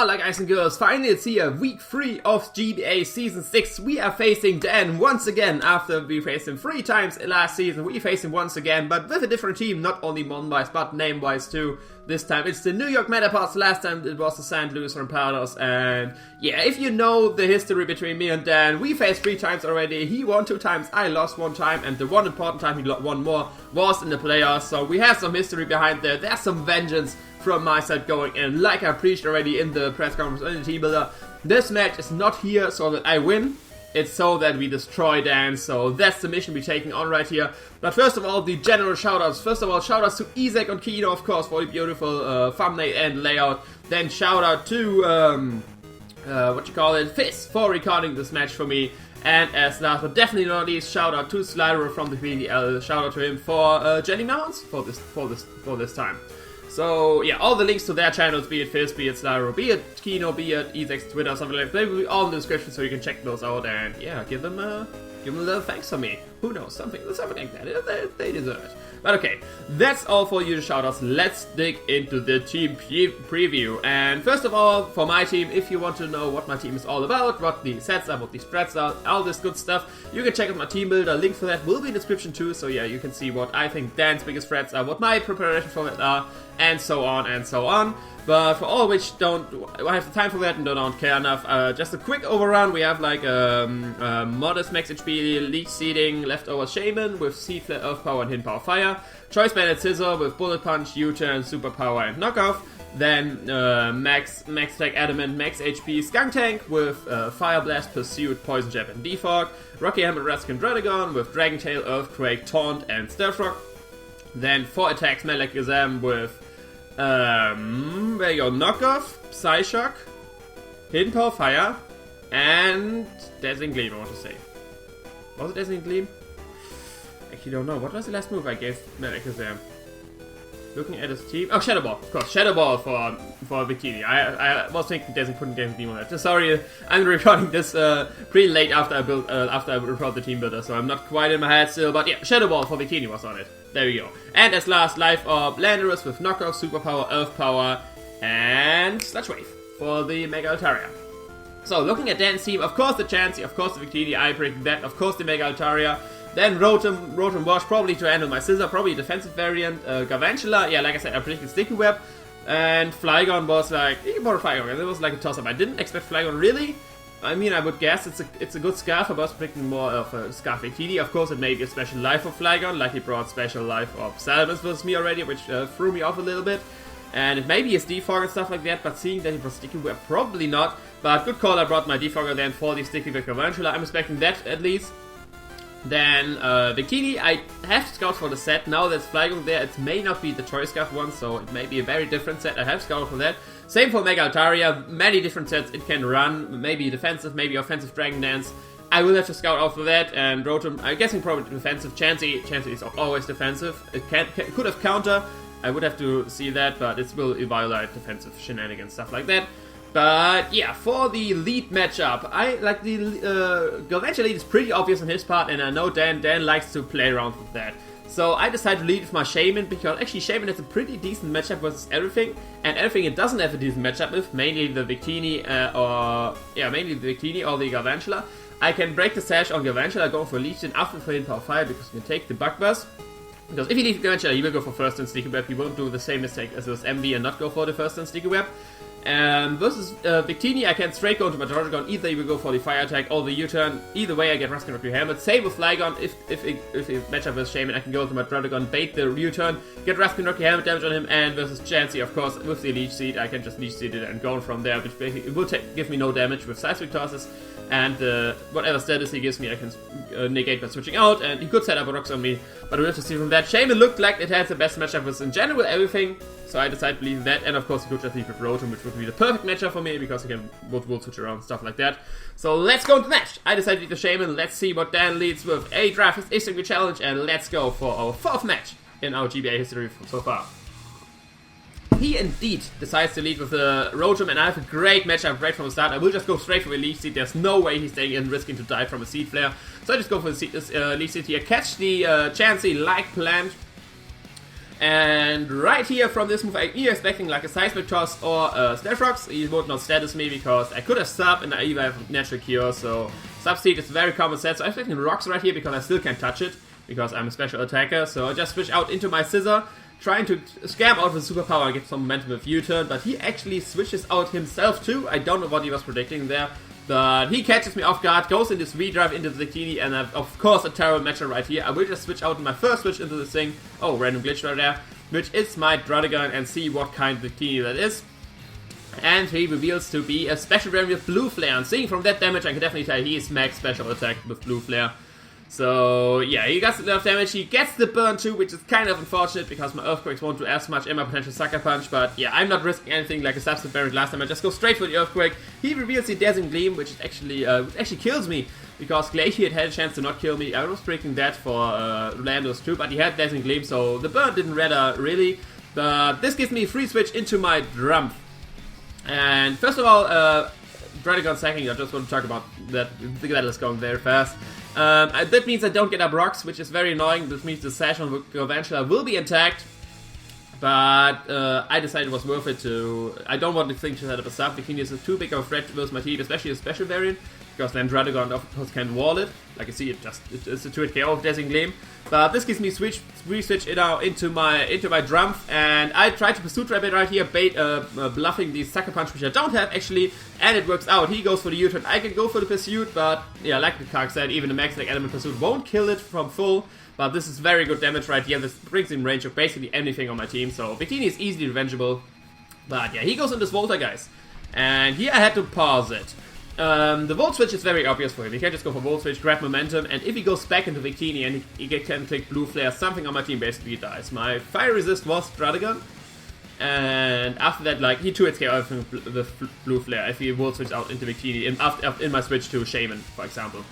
Hola guys and girls, finally it's here, week 3 of GBA season 6. We are facing Dan once again. After we faced him 3 times last season, we face him once again, but with a different team, not only mon-wise, but name-wise too. This time it's the New York Metapods, last time it was the St. Louis Rampados, and yeah, if you know the history between me and Dan, we faced 3 times already. He won 2 times, I lost 1 time, and the one important time he won more was in the playoffs, so we have some history behind there. There's some vengeance from my side going in. Like I preached already in the press conference in the team builder, this match is not here so that I win, it's so that we destroy Dan, so that's the mission we're taking on right here. But first of all, the general shoutouts. First of all, shoutouts to Isaac and Kino, of course, for the beautiful thumbnail and layout. Then shoutout to, Fizz, for recording this match for me. And as last but definitely not least, shoutout to Slyroh from the PDL. Shoutout to him for gelling mounts for this time. So yeah, all the links to their channels, be it Fizz, be it Slyroh, be it Kino, be it Isaac's Twitter, something like that, they will be all in the description so you can check those out and yeah, give them a little thanks from me. Who knows, something like that. They deserve it. But okay, that's all for you shoutouts. Let's dig into the team preview. And first of all, for my team, if you want to know what my team is all about, what the sets are, what the spreads are, all this good stuff, you can check out my team builder. Link for that will be in the description too. So yeah, you can see what I think Dan's biggest threats are, what my preparation for it are, and so on and so on. But for all which don't have the time for that and don't care enough, just a quick overrun. We have like modest max HP, league seeding, leftover Shaman with Seed Flare, Earth Power and Hidden Power Fire. Choice Banded Scizor with Bullet Punch, U-Turn, Super Power and Knockoff. Then max Attack Adamant, max HP Skunk Tank with Fire Blast, Pursuit, Poison Jab and Defog. Rocky Helmet Raskin Dragon with Dragon Tail, Earthquake, Taunt and Stealth Rock. Then 4 attacks Melee Exam with there you go, Knockoff, Psyshock, Hidden Power Fire, and Dazzling Gleam, I want to say. Was it Dazzling Gleam? Actually don't know. What was the last move I gave Melekazam? Looking at his team. Oh, Shadow Ball, of course. Shadow Ball for Bikini. I was thinking putting Dazzling Gleam on that. Sorry, I'm recording this pretty late after I recorded the team builder, so I'm not quite in my head still. But yeah, Shadow Ball for Bikini was on it. There we go. And as last, Life Orb, Landorus with Knockoff, Superpower, Earth Power, and Sludge Wave for the Mega Altaria. So, looking at Dan's team, of course the Chansey, of course the Victini, I predicted that, of course the Mega Altaria. Then Rotom Wash, probably to handle my Scizor, probably defensive variant. Garvantula, yeah, like I said, I predicted Sticky Web. And Flygon was like, you can borrow Flygon, it was like a toss-up. I didn't expect Flygon really. I mean, I would guess it's a good Scarf. I was predicting more of a Scarf Victini. Of course, it may be a special life of Flygon, like he brought special life of Salamence versus me already, which threw me off a little bit. And it may be his Defogger and stuff like that, but seeing that he brought Sticky Web, probably not. But good call, I brought my Defogger then for the Sticky Web Garvantula. I'm expecting that at least. Then Victini, I have to scout for the set. Now there's Flygon there, it may not be the Choice Scarf one, so it may be a very different set. I have scouted for that. Same for Mega Altaria, many different sets it can run, maybe defensive, maybe offensive Dragon Dance. I will have to scout out for that, and Rotom, I'm guessing probably defensive. Chansey is always defensive. It could have counter, I would have to see that, but it will evaluate defensive shenanigans, stuff like that. But yeah, for the lead matchup, I like the Galvantula lead is pretty obvious on his part, and I know Dan likes to play around with that. So I decided to lead with my Shaman, because actually Shaman has a pretty decent matchup versus everything, and everything it doesn't have a decent matchup with, mainly the Victini or the Garvantula. I can break the sash on Garvantula, go for Leech Seed after for Hidden Power Fire, because you can take the Bug Buzz. Because if you leave Garvantula, you will go for first and Sticky Web, you won't do the same mistake as with MV and not go for the first and Sticky Web. Versus Victini, I can straight go into my Dragon. Either you will go for the Fire Attack or the U-Turn. Either way, I get Raskin Rocky Helmet. Same with Flygon. If it match up with Shaman, I can go into my Dragon, bait the U-Turn, get Raskin Rocky Helmet damage on him, and versus Chansey, of course, with the Leech Seed, I can just Leech Seed it and go from there, which basically it will give me no damage with Seismic Tosses. And whatever status he gives me, I can negate by switching out, and he could set up a Rocks on me, but we'll have to see from that. Shaman looked like it had the best matchup with, in general, everything, so I decided to believe in that, and of course he could just leave with Rotom, which would be the perfect matchup for me, because he can will switch around, stuff like that. So let's go into the match! I decided to lead the Shaman, let's see what Dan leads with aDrive, his Asynchronous Challenge, and let's go for our 4th match in our GBA history so far. He indeed decides to lead with the Rotom, and I have a great matchup right from the start. I will just go straight for a Leech Seed. There's no way he's staying in, risking to die from a Seed Flare. So I just go for the Leech Seed here, catch the Chansey like planned. And right here from this move, I'm either expecting like a Seismic Toss or Slash Rocks. He would not status me because I could have Sub and I even have Natural Cure, so Sub-Seed is a very common set. So I'm expecting Rocks right here because I still can't touch it, because I'm a special attacker. So I just switch out into my Scizor, trying to scam out with Superpower and get some momentum with U-Turn, but he actually switches out himself too. I don't know what he was predicting there, but he catches me off guard, goes in this V-Drive into the Victini, and of course a terrible matchup right here. I will just switch out in my first switch into this thing. Oh, random glitch right there, which is my Druddigon, and see what kind of Victini that is. And he reveals to be a special variant with Blue Flare, and seeing from that damage I can definitely tell he is max special attack with Blue Flare. So yeah, he gets enough damage, he gets the burn too, which is kind of unfortunate because my Earthquakes won't do as much in my potential Sucker Punch, but yeah, I'm not risking anything like a substitute variant last time. I just go straight for the Earthquake. He reveals the Dazzling Gleam, which is actually kills me, because Glacier had a chance to not kill me. I was predicting that for Landos too, but he had Dazzling Gleam, so the burn didn't matter really. But this gives me a free switch into my Drumpf. And first of all, Druddigon sacking, I just want to talk about that. The battle is going very fast. That means I don't get up rocks, which is very annoying. This means the Sash on Galvantula will be intact. But I decided it was worth it to... I don't want the thing to set up a sub. Victini is too big of a threat versus my team, especially a special variant, because then Druddigon of course can wall it. Like you see, it's a 2-hit KO of Dazzling Gleam. But this gives me switch it out into my Drumpf, and I try to pursue trap it right here, bluffing the Sucker Punch, which I don't have actually, and it works out. He goes for the U-turn, I can go for the Pursuit, but yeah, like the Kark said, even the Max Deck Element Pursuit won't kill it from full. But this is very good damage right here. This brings in range of basically anything on my team. So Victini is easily revengeable. But yeah, he goes in this Volta, guys. And here I had to pause it. The Volt Switch is very obvious for him. He can just go for Volt Switch, grab momentum, and if he goes back into Victini and he can take Blue Flare, something on my team basically dies. My Fire Resist was Druddigon. And after that, like, he 2-hits KO with Blue Flare if he Volt Switch out into Victini in my switch to Shaman, for example.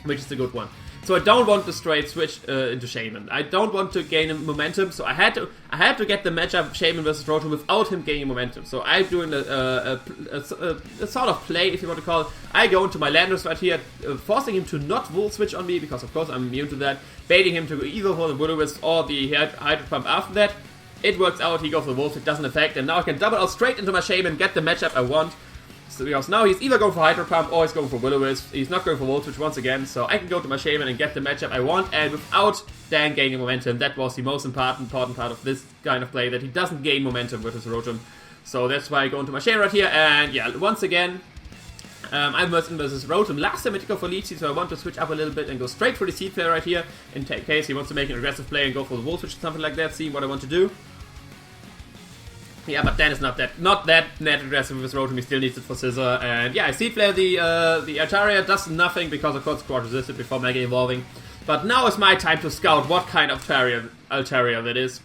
Which is a good one. So I don't want to straight switch into Shaman. I don't want to gain momentum, so I had to get the matchup Shaman versus Rotom without him gaining momentum. So I'm doing a sort of play, if you want to call it. I go into my Landorus right here, forcing him to not Volt Switch on me, because of course I'm immune to that. Baiting him to go either for the Will-O-Wisp or the Hydro Pump after that. It works out, he goes for the Volt Switch, doesn't affect, and now I can double out straight into my Shaman, get the matchup I want. So because now he's either going for Hydro Pump or he's going for Will-O-Wisp. He's not going for Volt Switch once again, so I can go to my Shaman and get the matchup I want, and without Dan gaining momentum. That was the most important part of this kind of play, that he doesn't gain momentum with his Rotom. So that's why I go into my Shaman right here, and yeah, once again, I'm versus Rotom. Last time I took go for Leech Seed, so I want to switch up a little bit and go straight for the Seed Flare right here, in case he wants to make an aggressive play and go for the Volt Switch or something like that, seeing what I want to do. Yeah, but Dan is not that net aggressive with his Rotom. He still needs it for Scizor. And yeah, I Seed Flare the Altaria, does nothing because of course Squad resisted before Mega Evolving. But now is my time to scout what kind of Altaria that is.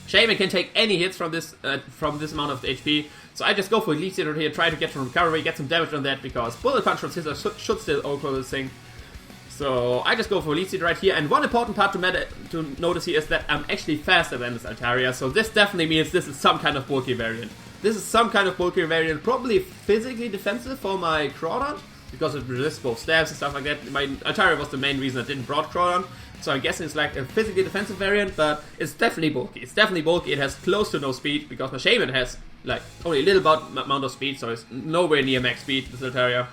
Shaman can take any hits from this amount of HP. So I just go for Leech Seed here, try to get some recovery, get some damage on that, because Bullet Punch from Scizor should still overcome this thing. So I just go for Leech Seed right here, and one important part to notice here is that I'm actually faster than this Altaria, so this definitely means this is some kind of bulky variant. This is some kind of bulky variant, probably physically defensive for my Crawdon, because it resists both stabs and stuff like that. My Altaria was the main reason I didn't brought Crawdon, so I'm guessing it's like a physically defensive variant, but it's definitely bulky. It's definitely bulky, it has close to no speed, because my Shaman has like only a little amount of speed, so it's nowhere near max speed, this Altaria.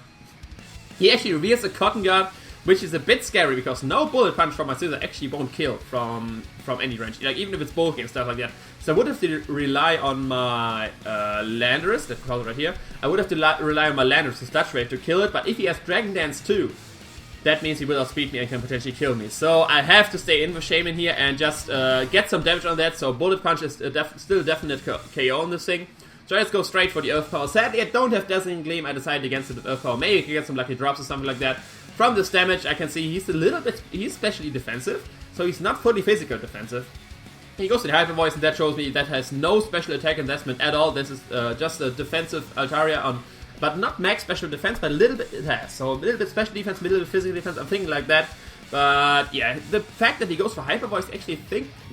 He actually reveals a Cotton Guard, which is a bit scary, because no Bullet Punch from my Scizor actually won't kill from any range, like even if it's bulky and stuff like that. So I would have to rely on my Landorus, that's called right here. I would have to rely on my Landorus' Sludge Wave to kill it, but if he has Dragon Dance too, that means he will outspeed me and can potentially kill me. So I have to stay in with Shaman here and just get some damage on that. So Bullet Punch is still a definite KO on this thing. So let's go straight for the Earth Power. Sadly, I don't have Dazzling Gleam. I decided against it with Earth Power. Maybe I can get some lucky drops or something like that. From this damage, I can see he's specially defensive, so he's not fully physical defensive. He goes to the Hyper Voice, and that shows me that has no special attack investment at all. This is just a defensive Altaria but not max special defense, but a little bit it has. So a little bit special defense, a little bit physical defense, I'm thinking like that. But yeah, the fact that he goes for Hyper Voice actually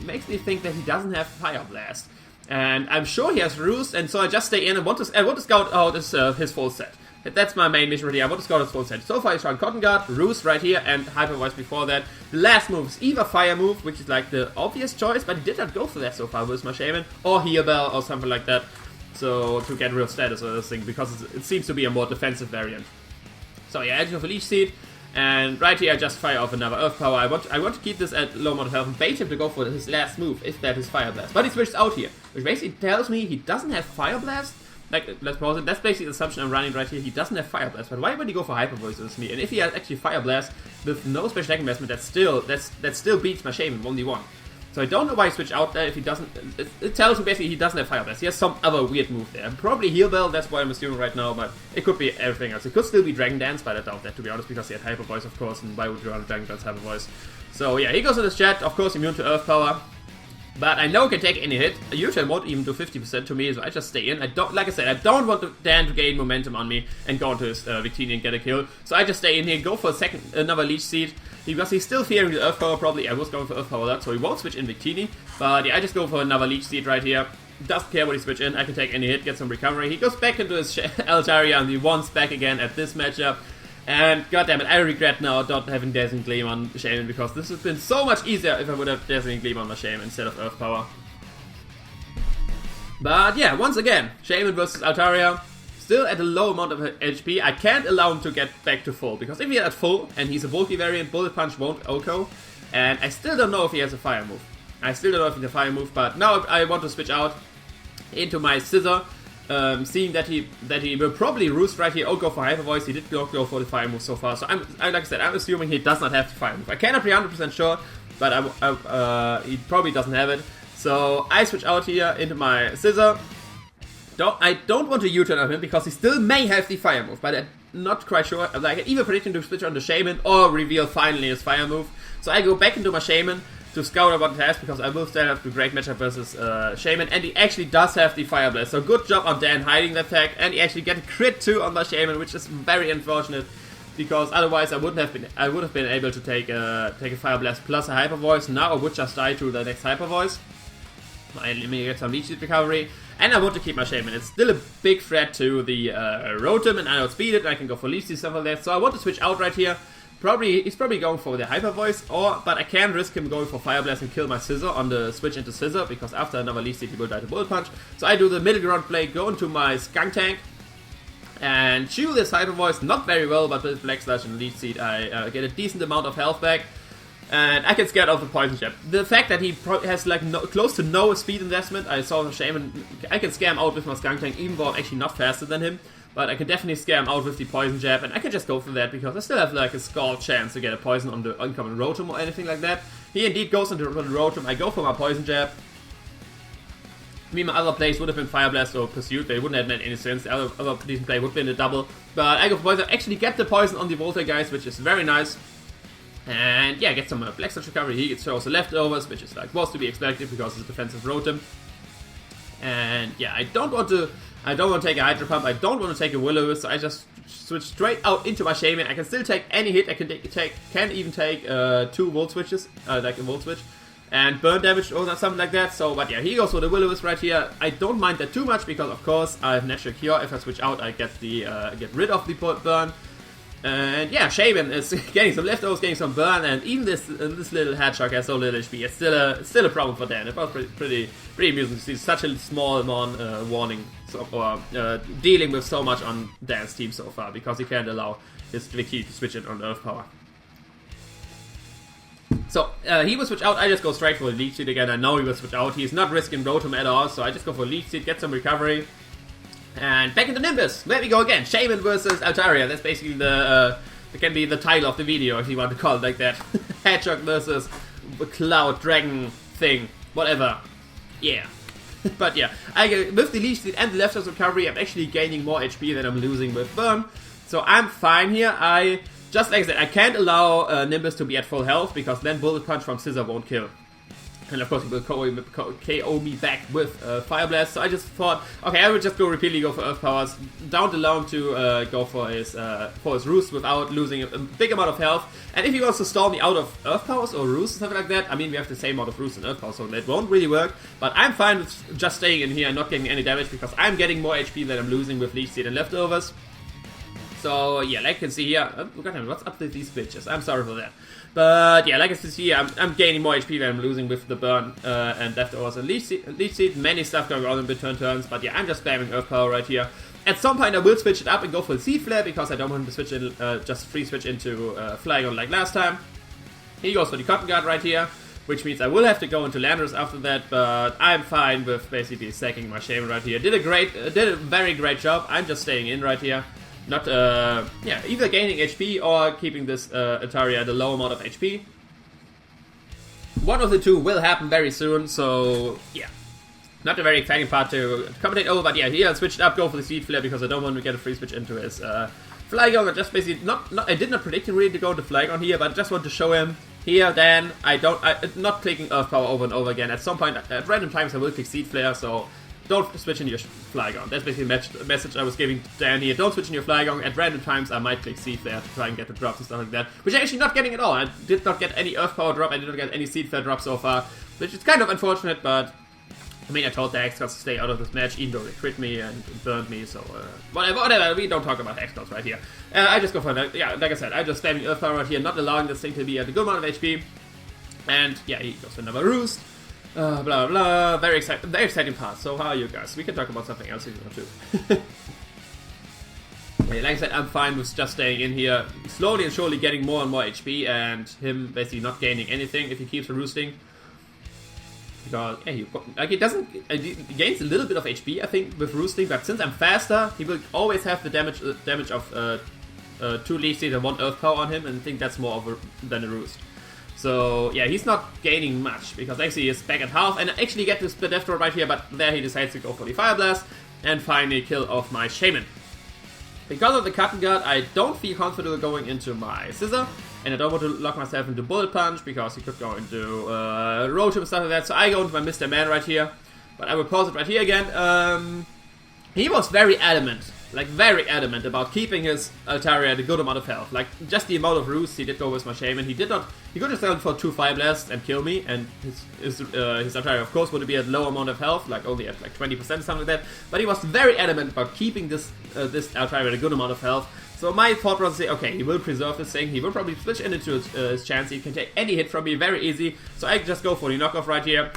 makes me think that he doesn't have Fire Blast. And I'm sure he has Roost, and so I just stay in and want to scout out his full set. That's my main mission right here. I want to score this full set. So far he's trying Cotton Guard, Roost right here, and Hyper Voice before that. The last move is either Fire move, which is like the obvious choice, but he did not go for that so far with my Shaman, or Heal Bell or something like that. So to get real status or this thing, because it seems to be a more defensive variant. So yeah, edging of a Leech Seed, and right here I just fire off another Earth Power. I want to keep this at low amount of health and bait him to go for his last move, if that is Fire Blast. But he switched out here, which basically tells me he doesn't have Fire Blast. Like, let's pause it. That's basically the assumption I'm running right here. He doesn't have Fire Blast, but why would he go for Hyper Voice with me? And if he has actually Fire Blast with no special attack investment, that still beats my Shaman 1v1. So I don't know why he switched out there if he doesn't. It tells me basically he doesn't have Fire Blast. He has some other weird move there. Probably Heal Bell, that's what I'm assuming right now, but it could be everything else. It could still be Dragon Dance, but I doubt that, to be honest, because he had Hyper Voice, of course, and why would you run Dragon Dance Hyper Voice? So yeah, he goes in his chat, of course, immune to Earth Power. But I know he can take any hit. A U-turn won't even do 50% to me, so I just stay in. I don't, like I said, I don't want Dan to gain momentum on me and go into his Victini and get a kill. So I just stay in here, go for another Leech Seed. Because he's still fearing the Earth Power probably. I was going for Earth Power that, so he won't switch in Victini. But yeah, I just go for another Leech Seed right here. Doesn't care what he switch in. I can take any hit, get some recovery. He goes back into his Altaria and he wants back again at this matchup. And goddammit, I regret now not having Dazzling Gleam on Shaman, because this has been so much easier if I would have Dazzling Gleam on my Shaman instead of Earth Power. But yeah, once again, Shaman versus Altaria, still at a low amount of HP. I can't allow him to get back to full, because if he at full, and he's a bulky variant, Bullet Punch won't OHKO, and I still don't know if he has a Fire move. But now I want to switch out into my Scizor. Seeing that he will probably roost right here or go for Hyper Voice. He did not go for the Fire move so far, so like I said, I'm assuming he does not have the Fire move. I cannot be 100% sure, but he probably doesn't have it. So I switch out here into my Scizor. I don't want to U-turn on him because he still may have the Fire move, but I'm not quite sure. Like, I can either predict him to switch on the Shaman or reveal finally his Fire move. So I go back into my Shaman to scout out what it has, because I will still have the great matchup versus Shaman, and he actually does have the Fire Blast. So good job on Dan hiding that fact, and he actually get a crit too on my Shaman, which is very unfortunate, because otherwise I would have been able to take a Fire Blast plus a Hyper Voice. Now I would just die to the next Hyper Voice. Let me get some Leech Seed recovery, and I want to keep my Shaman. It's still a big threat to the Rotom, and I outspeed it, and I can go for Leech Seed, stuff like that. So I want to switch out right here. He's probably going for the Hyper Voice, but I can risk him going for Fire Blast and kill my Scizor on the switch into Scizor, because after another Leech Seed he will die to Bullet Punch. So I do the middle ground play, go into my Skunk Tank, and chew this Hyper Voice, not very well, but with Black Slash and Leech Seed I get a decent amount of health back. And I can scare off the Poison Jab. The fact that he has like close to no speed investment, I saw the Shaman, I can scare him out with my Skunk Tank, even though I'm actually not faster than him. But I can definitely scare him out with the Poison Jab, and I can just go for that, because I still have like a skull chance to get a Poison on the incoming Rotom or anything like that. He indeed goes into the Rotom, I go for my Poison Jab. I mean, my other plays would have been Fire Blast or Pursuit, they wouldn't have made any sense. The other decent play would have been a double. But I go for Poison, actually get the Poison on the Volta guys, which is very nice. And yeah, get some Black Slash recovery. He gets also leftovers, which is like was to be expected because it's a defensive Rotom. And yeah, I don't want to take a Hydro Pump, I don't want to take a Will-O-Wisp, so I just switch straight out into my Shaman. I can still take any hit, I can even take 2 Volt Switches, like a Volt Switch, and burn damage or something like that. So, but yeah, he goes for the Will-O-Wisp right here. I don't mind that too much, because of course I have Natural Cure. If I switch out, I get rid of the burn. And yeah, Shaman is getting some leftovers, getting some burn, and even this little Hedgehog has so little HP. It's still a problem for Dan. It was pretty amusing to see such a small warning, or dealing with so much on Dan's team so far, because he can't allow his Vicky to switch it on Earth Power. So he will switch out. I just go straight for a Leech Seed again. I know he will switch out. He's not risking Rotom at all, so I just go for a Leech Seed, get some recovery. And back into Nimbus, there we go again. Shaman versus Altaria. That's basically it can be the title of the video if you want to call it like that. Hedgehog versus Cloud Dragon thing, whatever. Yeah. But yeah, with the Leech Seed and the leftovers recovery, I'm actually gaining more HP than I'm losing with Burn. So I'm fine here. Just like I said, I can't allow Nimbus to be at full health, because then Bullet Punch from Scizor won't kill. And of course he will KO me back with Fire Blast. So I just thought, okay, I would just repeatedly go for Earth Powers, down the long to go for his Roost without losing a big amount of health. And if he wants to stall me out of Earth Powers or Roost or something like that, I mean, we have the same amount of Roost and Earth Powers, so that won't really work. But I'm fine with just staying in here and not getting any damage, because I'm getting more HP than I'm losing with Leech Seed and leftovers. So yeah, like you can see here, goddamn, what's up with these bitches? I'm sorry for that. But yeah, like you can see here, I'm gaining more HP than I'm losing with the burn and leftovers and leech seed. Many stuff going on in mid-turn turns, but yeah, I'm just spamming Earth Power right here. At some point I will switch it up and go for the Seed Flare because I don't want to switch in, just free switch into Flygon like last time. He goes for the Cotton Guard right here, which means I will have to go into Landorus after that, but I'm fine with basically stacking my Shaman right here. Did a very great job. I'm just staying in right here. Not, yeah, either gaining HP or keeping this Altaria at a low amount of HP. One of the two will happen very soon, so yeah. Not a very exciting part to commentate over, but yeah, here I switched up, go for the Seed Flare because I don't want to get a free switch into his Flygon. I just basically, I did not predict him really to go to Flygon here, but I just want to show him here, then I'm not clicking Earth Power over and over again. At some point, at random times I will click Seed Flare, so don't switch into your Flygon. That's basically the message I was giving Dan here. Don't switch into your Flygon. At random times I might click Seed Flare to try and get the drops and stuff like that, which I'm actually not getting at all. I did not get any Earth Power drop, I did not get any Seed Flare drop so far, which is kind of unfortunate, but I mean, I told the Hexgods to stay out of this match, even though they crit me and burned me, so whatever, we don't talk about Hexgods right here. I just go for that, yeah, like I said, I'm just spamming Earth Power right here, not allowing this thing to be at a good amount of HP. And yeah, he goes for another Roost, blah blah, very exciting part. So how are you guys? We can talk about something else if you want to. Yeah, like I said, I'm fine with just staying in here, slowly and surely getting more and more HP, and him basically not gaining anything if he keeps roosting. Because yeah, he gains a little bit of HP, I think, with roosting, but since I'm faster, he will always have the damage of 2 Leech Seed and 1 Earth Power on him, and I think that's more than a roost. So yeah, he's not gaining much, because actually he's back at half, and I actually get the split Death Throw right here, but there he decides to go for the Fire Blast, and finally kill off my Shaman. Because of the Cotton Guard, I don't feel comfortable going into my Scizor, and I don't want to lock myself into Bullet Punch, because he could go into Roach and stuff like that, so I go into my Mr. Man right here. But I will pause it right here again. He was very adamant about keeping his Altaria at a good amount of health. Like, just the amount of roosts he did go with my Shaman. He could have gone for 2 Fire Blasts and kill me, and his Altaria, of course, would be at a low amount of health, like only at like 20%, something like that. But he was very adamant about keeping this Altaria at a good amount of health. So my thought was to say, okay, he will preserve this thing, he will probably switch into his chance, he can take any hit from me very easy. So I just go for the knockoff right here.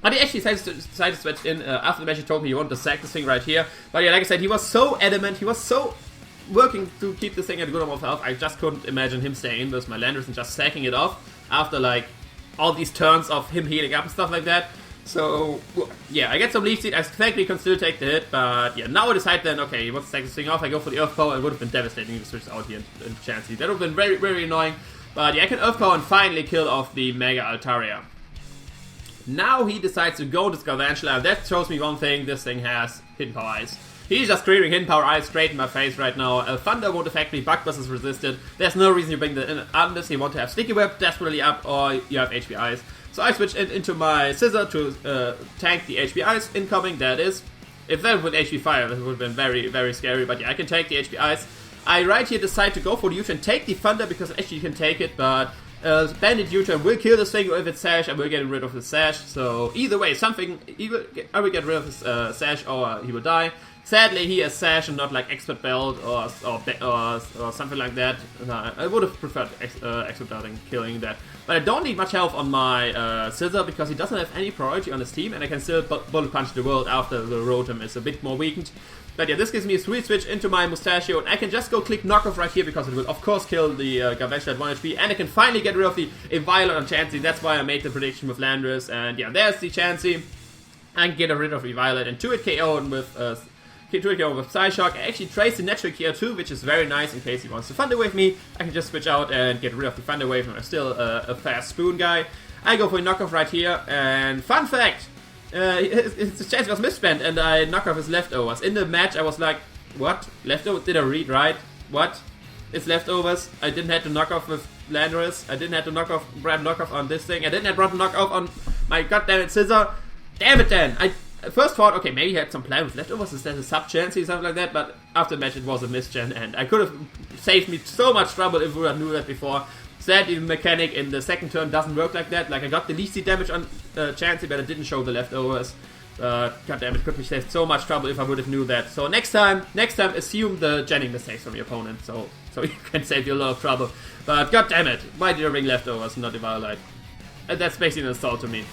But he actually decided to switch in after the match. He told me he wanted to sack this thing right here. But yeah, like I said, he was so adamant, he was so working to keep this thing at a good amount of health. I just couldn't imagine him staying in with my Landorus and just sacking it off after like all these turns of him healing up and stuff like that. So yeah, I get some Leech Seed. I technically can still take the hit, but yeah, now I decide then, okay, he wants to sack this thing off. I go for the Earth Power. It would have been devastating if he switched out here in Chansey. That would have been very, very annoying. But yeah, I can Earth Power and finally kill off the Mega Altaria. Now he decides to go to Scarvantula. That shows me one thing: this thing has Hidden Power Ice. He's just screaming Hidden Power Ice straight in my face right now. Thunder won't affect me, Bug Buzz is resisted. There's no reason you bring that in unless you want to have Sticky Web desperately up or you have HP Ice. So I switch into my Scizor to tank the HP Ice incoming, that is. If that would HP Fire, that would have been very, very scary, but yeah, I can take the HP Ice. I right here decide to go for the U-turn, take the Thunder because actually you can take it, but Bandit U-turn will kill this thing if it's Sash, and we'll get rid of the Sash. So either way, I will get rid of his Sash or he will die. Sadly, he has Sash and not like Expert Belt or something like that. I would have preferred Expert Belting, killing that. But I don't need much health on my Scizor because he doesn't have any priority on his team, and I can still Bullet Punch the world after the Rotom is a bit more weakened. But yeah, this gives me a sweet switch into my Mustachio, and I can just go click Knockoff right here because it will of course kill the Garveshta at 1 HP, and I can finally get rid of the Violet on Chansey. That's why I made the prediction with Landorus, and yeah, there's the Chansey. I can get rid of the Violet and 2-hit KO with 2-hit KO with Psyshock. I actually traced the natural KO too, which is very nice in case he wants to Thunder Wave me. I can just switch out and get rid of the Thunder Wave, and I'm still a fast Spoon guy. I go for a Knockoff right here, and fun fact! His chance was misspent and I knock off his leftovers. In the match I was like, what? Leftovers? Did I read right? What? It's leftovers. I didn't have to knock off with Landorus. I didn't have to knock off on this thing. I didn't have to knock off on my goddammit Scizor. Damn it then! I first thought, okay, maybe he had some plan with leftovers, is that a sub-chance or something like that, but after the match it was a misgen and I could have saved me so much trouble if we would have knew that before. Sadly, the mechanic in the second turn doesn't work like that. Like, I got the least damage on Chansey, but I didn't show the leftovers. Goddamn, it could be saved so much trouble if I would have knew that. So next time, assume the Jenning mistakes from your opponent, so you can save you a lot of trouble. But goddamn it, why did I bring leftovers, not the Violite? That's basically an insult to me.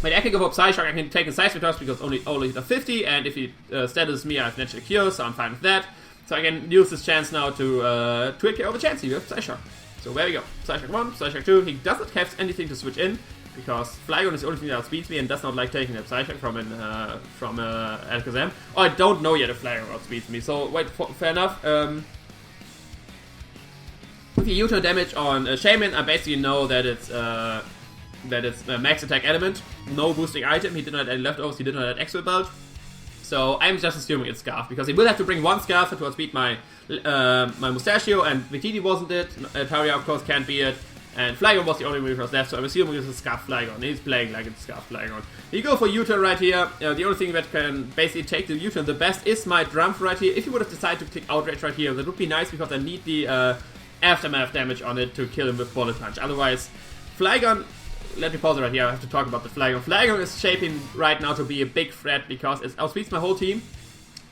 But I can go for Psyshock, I can take a Seismic Toss because only hit a 50, and if he status me, I have Natural Cure, so I'm fine with that. So I can use this chance now to Twig over Chansey with Psyshock. So there we go. Psyshock 1, Psyshock 2, he doesn't have anything to switch in, because Flygon is the only thing that outspeeds me and does not like taking a Psyshock from Alakazam. Oh, I don't know yet if Flygon outspeeds me, so wait, fair enough. With the U-turn damage on Shaman, I basically know that it's max attack element, no boosting item, he did not add leftovers, he did not add X-Will Belt. So I'm just assuming it's Scarf, because he will have to bring one Scarf to outspeed my Mustachio, and Victini wasn't it, Taria of course can't be it, and Flygon was the only move that was left, so I'm assuming it's a Scarf Flygon. He's playing like it's Scarf Flygon. You go for U-turn right here. The only thing that can basically take the U-turn the best is my Drumpf right here. If you would have decided to click Outrage right here, that would be nice, because I need the Aftermath damage on it to kill him with Bullet Punch. Otherwise, Flygon... Let me pause it right here, I have to talk about the Flygon. Flygon is shaping right now to be a big threat because it outspeeds my whole team.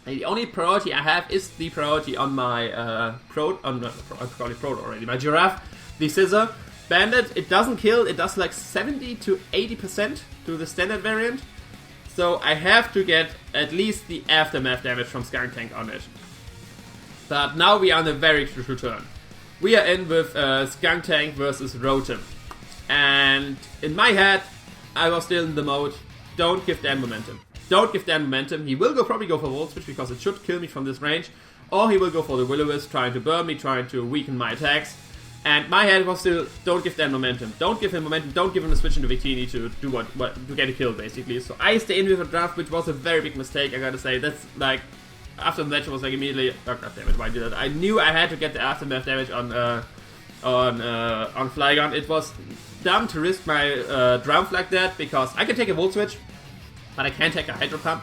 And the only priority I have is the priority on my I call it Pro already, my Giraffe, the Scizor. Bandit, it doesn't kill, it does like 70 to 80% to the standard variant. So I have to get at least the Aftermath damage from Skunk Tank on it. But now we are on a very crucial turn. We are in with Skunk Tank versus Rotom. And in my head, I was still in the mode, don't give Dan momentum. Don't give Dan momentum. He will probably go for Volt Switch because it should kill me from this range. Or he will go for the Will-O-Wisp, trying to burn me, trying to weaken my attacks. And my head was still, don't give Dan momentum. Don't give him momentum, don't give him a switch into Victini to do to get a kill basically. So I stay in with a draft, which was a very big mistake, I gotta say. That's like, after the match I was like immediately, oh god damn it, why did that? I knew I had to get the Aftermath damage on Flygon. It was dumb to risk my Drumpf like that, because I can take a Volt Switch, but I can't take a Hydro Pump.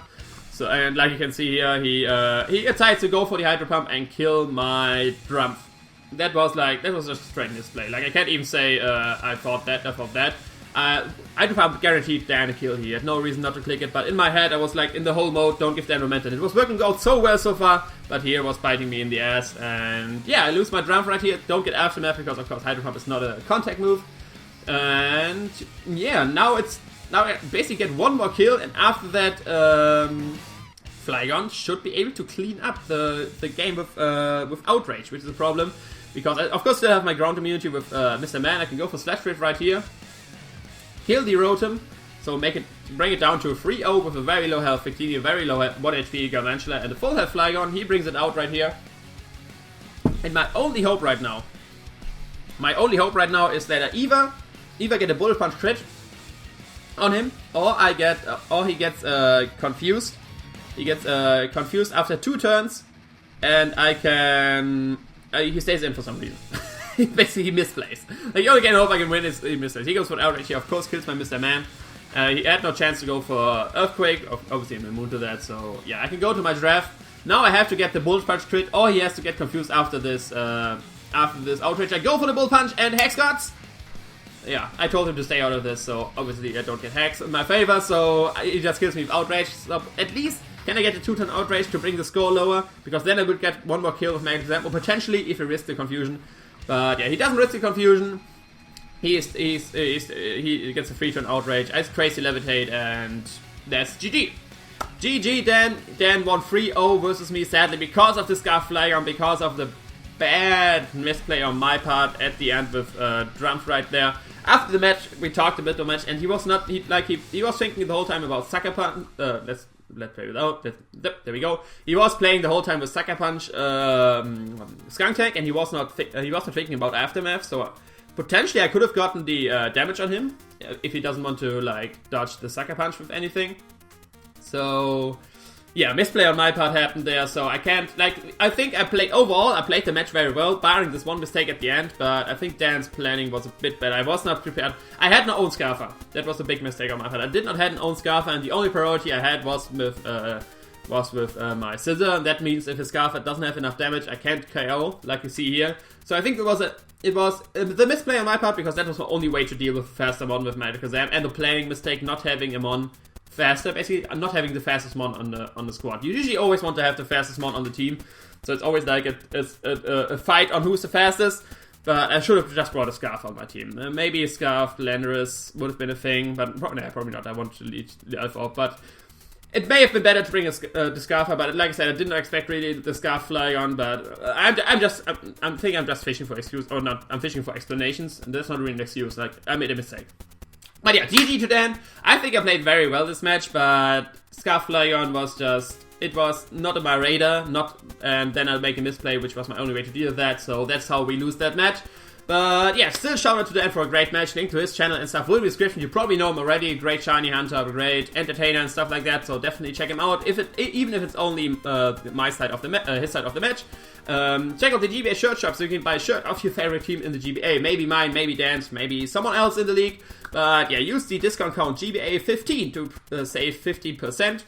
So, and like you can see here, he decides to go for the Hydro Pump and kill my Drumpf. That was just a strange display. Like, I can't even say I thought that. Hydro Pump guaranteed Dan a kill. He had no reason not to click it, but in my head I was like in the whole mode, don't give Dan momentum. It was working out so well so far, but here was biting me in the ass. And yeah, I lose my Drumpf right here. Don't get Aftermath because of course Hydro Pump is not a contact move. And yeah, now I basically get one more kill, and after that Flygon should be able to clean up the game with Outrage, which is a problem. Because I, of course, still have my ground immunity with Mr. Man. I can go for Slash Crit right here. Kill the Rotom. So bring it down to a 3-0 with a very low health Victini, a very low 1 HP Gargantua, and a full health Flygon. He brings it out right here. And my only hope right now is that I either get a Bullet Punch crit on him, or he gets confused. He gets confused after 2 turns, and I can... he stays in for some reason. Basically, he misplays. Like, the only game I hope I can win is he misplays. He goes for Outrage. He, of course, kills my Mr. Man. He had no chance to go for Earthquake. Obviously, I'm immune to that. So, yeah, I can go to my draft. Now I have to get the Bullet Punch crit, or he has to get confused after this Outrage. I go for the Bullet Punch, and Hex Gods! Yeah, I told him to stay out of this, so obviously I don't get Hex in my favor. So, he just kills me with Outrage. So, at least... Can I get a 2-turn Outrage to bring the score lower? Because then I would get one more kill with Magnus Exam, or potentially if he risks the confusion. But yeah, he doesn't risk the confusion. He gets a 3-turn Outrage. I Crazy Levitate, and that's GG. GG, Dan won 3-0 versus me, sadly, because of the Scarf Flygon, because of the bad misplay on my part at the end with Drumpf right there. After the match, we talked a bit too much, and he was not, he was thinking the whole time about Sucker Punch. Let's play without. There we go. He was playing the whole time with Sucker Punch, Skunk Tank, and he was not thinking about Aftermath. So potentially I could have gotten the damage on him if he doesn't want to like dodge the Sucker Punch with anything. So yeah, misplay on my part happened there. So I can't I think I played the match very well, barring this one mistake at the end. But I think Dan's planning was a bit better. I was not prepared. I had no own Scarfer. That was a big mistake on my part. I did not have an own Scarfer, and the only priority I had was with my Scizor. And that means if his Scarfer doesn't have enough damage, I can't KO, like you see here. So I think it was it was the misplay on my part, because that was the only way to deal with faster Mon with Magic Exam, and the planning mistake not having a Mon faster, basically not having the fastest Mon on the squad. You usually always want to have the fastest Mon on the team, so it's always like a fight on who's the fastest. But I should have just brought a Scarf on my team. Maybe a Scarf, Landorus would have been a thing, but probably not. I wanted to lead the Elf off, but it may have been better to bring the Scarf, but like I said, I didn't expect really the Scarf flying on, but I'm thinking I'm just fishing for excuse, or not, I'm fishing for explanations, and that's not really an excuse, like, I made a mistake. But yeah, GG to Dan. I think I played very well this match, but Scarf flying on was just, it was not on my radar, and then I'll make a misplay, which was my only way to deal with that, so that's how we lose that match. But yeah, still shout out to Dan for a great match. Link to his channel and stuff will be in the description. You probably know him already. Great shiny hunter, a great entertainer and stuff like that. So definitely check him out. Even if it's only my side of the his side of the match. Check out the GBA shirt shop so you can buy a shirt of your favorite team in the GBA. Maybe mine, maybe Dan's, maybe someone else in the league. But yeah, use the discount code GBA15 to save 15%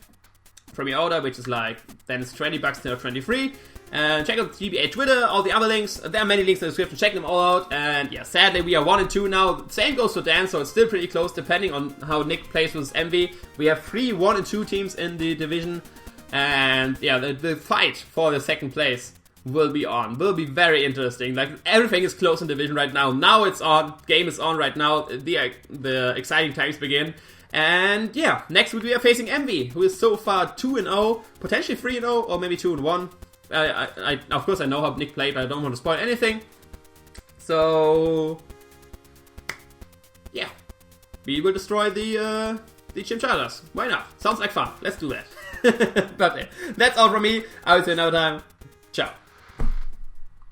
from your order, which is like, then it's 20 bucks instead of 23. And check out GBA Twitter, all the other links. There are many links in the description. Check them all out. And yeah, sadly we are 1 and 2 now. Same goes for Dan, so it's still pretty close depending on how Nick plays with MV. We have 3 1 and 2 teams in the division. And yeah, the fight for the second place will be on. Will be very interesting. Like, everything is close in division right now. Now it's on. Game is on right now. The exciting times begin. And yeah, next week we are facing MV, who is so far 2-0, potentially 3-0, or maybe 2-1. Of course I know how Nick played, but I don't want to spoil anything. So yeah, we will destroy the Chimcharas. Why not? Sounds like fun. Let's do that. But that's all from me. I will see you another time. Ciao.